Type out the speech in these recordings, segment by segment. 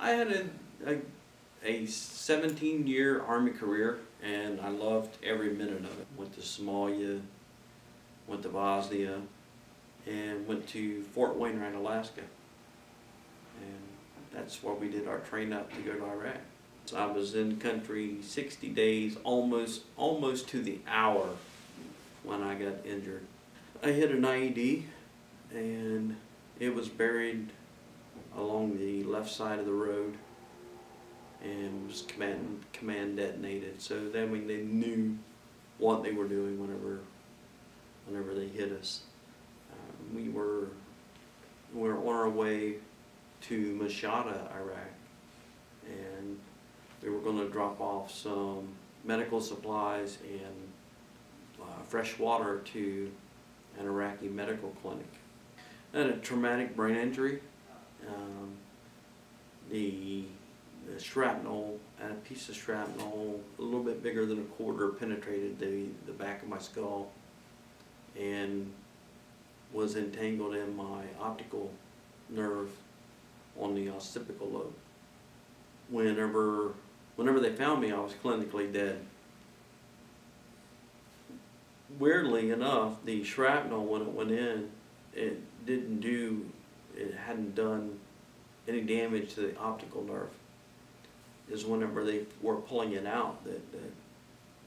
I had a 17-year Army career, and I loved every minute of it. Went to Somalia, went to Bosnia, and went to Fort Wainwright, Alaska. And that's where we did our train up to go to Iraq. So I was in country 60 days, almost to the hour when I got injured. I hit an IED, and it was buried along the left side of the road, and was command detonated. So then they knew what they were doing whenever they hit us. We were on our way to Mashhad, Iraq, and we were going to drop off some medical supplies and fresh water to an Iraqi medical clinic. I had a traumatic brain injury. The shrapnel, and a piece of shrapnel a little bit bigger than a quarter, penetrated the back of my skull and was entangled in my optical nerve on the occipital lobe. Whenever they found me, I was clinically dead. Weirdly enough, the shrapnel, when it went in, it hadn't done any damage to the optical nerve. Is whenever they were pulling it out that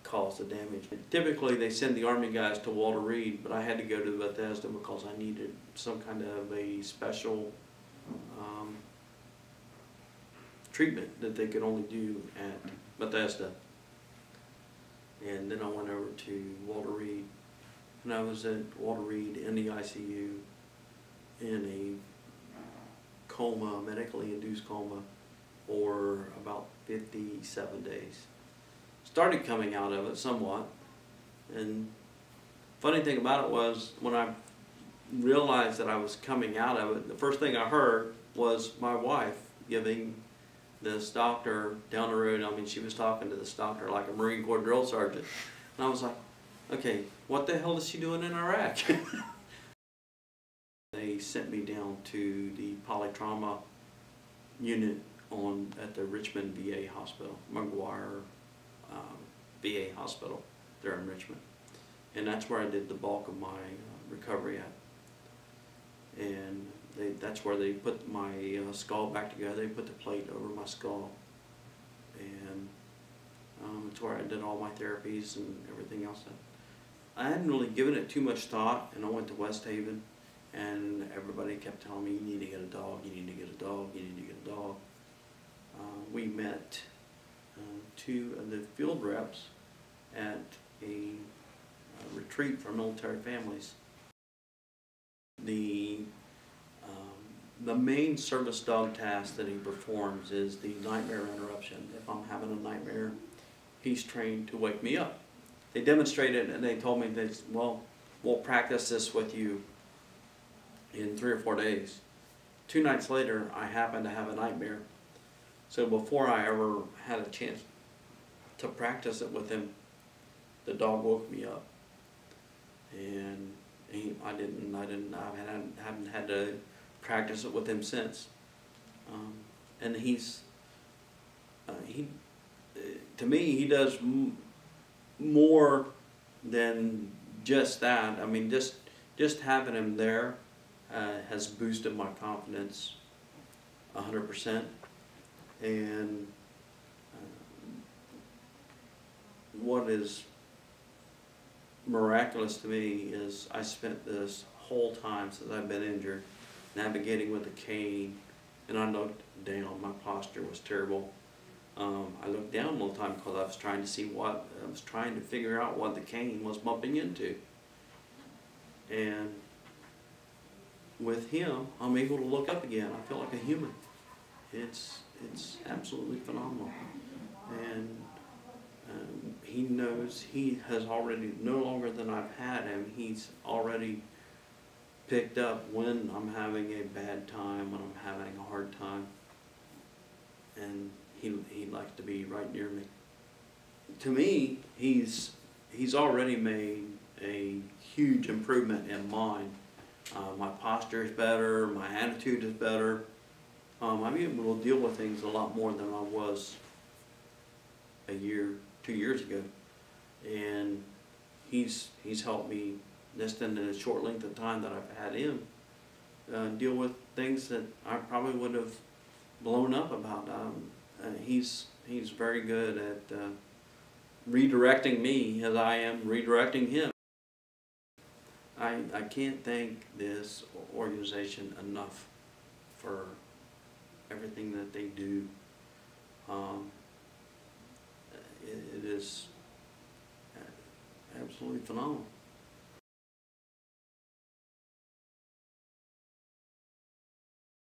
caused the damage. Typically they send the Army guys to Walter Reed, but I had to go to Bethesda because I needed some kind of a special treatment that they could only do at Bethesda. And then I went over to Walter Reed, and I was at Walter Reed in the ICU in a coma, medically induced coma, for about 57 days. Started coming out of it somewhat, and funny thing about it was when I realized that I was coming out of it, the first thing I heard was my wife giving this doctor down the road, I mean, she was talking to this doctor like a Marine Corps drill sergeant, and I was like, okay, what the hell is she doing in Iraq? They sent me down to the polytrauma unit at the Richmond VA hospital, McGuire VA hospital there in Richmond, and that's where I did the bulk of my recovery at. And that's where they put my skull back together. They put the plate over my skull, and it's where I did all my therapies and everything else. I hadn't really given it too much thought, and I went to West Haven, and everybody kept telling me, you need to get a dog, you need to get a dog, you need to get a dog. We met two of the field reps at a retreat for military families. The main service dog task that he performs is the nightmare interruption. If I'm having a nightmare, he's trained to wake me up. They demonstrated, and they told me, well, we'll practice this with you in 3 or 4 days. 2 nights later, I happened to have a nightmare. So before I ever had a chance to practice it with him, the dog woke me up, and I haven't had to practice it with him since. And to me, he does more than just that. I mean, just having him there has boosted my confidence 100%. And what is miraculous to me is I spent this whole time since I've been injured navigating with a cane, and I looked down. My posture was terrible. I looked down all the time because I was trying to figure out what the cane was bumping into. And with him, I'm able to look up again. I feel like a human. It's absolutely phenomenal. And he knows, he has already, no longer than I've had him, he's already picked up when I'm having a bad time, when I'm having a hard time. And he likes to be right near me. To me, he's already made a huge improvement in mine. My posture is better, my attitude is better. I'm able to deal with things a lot more than I was a year, 2 years ago. And he's helped me just in the short length of time that I've had him deal with things that I probably would have blown up about. He's very good at redirecting me as I am redirecting him. I can't thank this organization enough for everything that they do. It is absolutely phenomenal.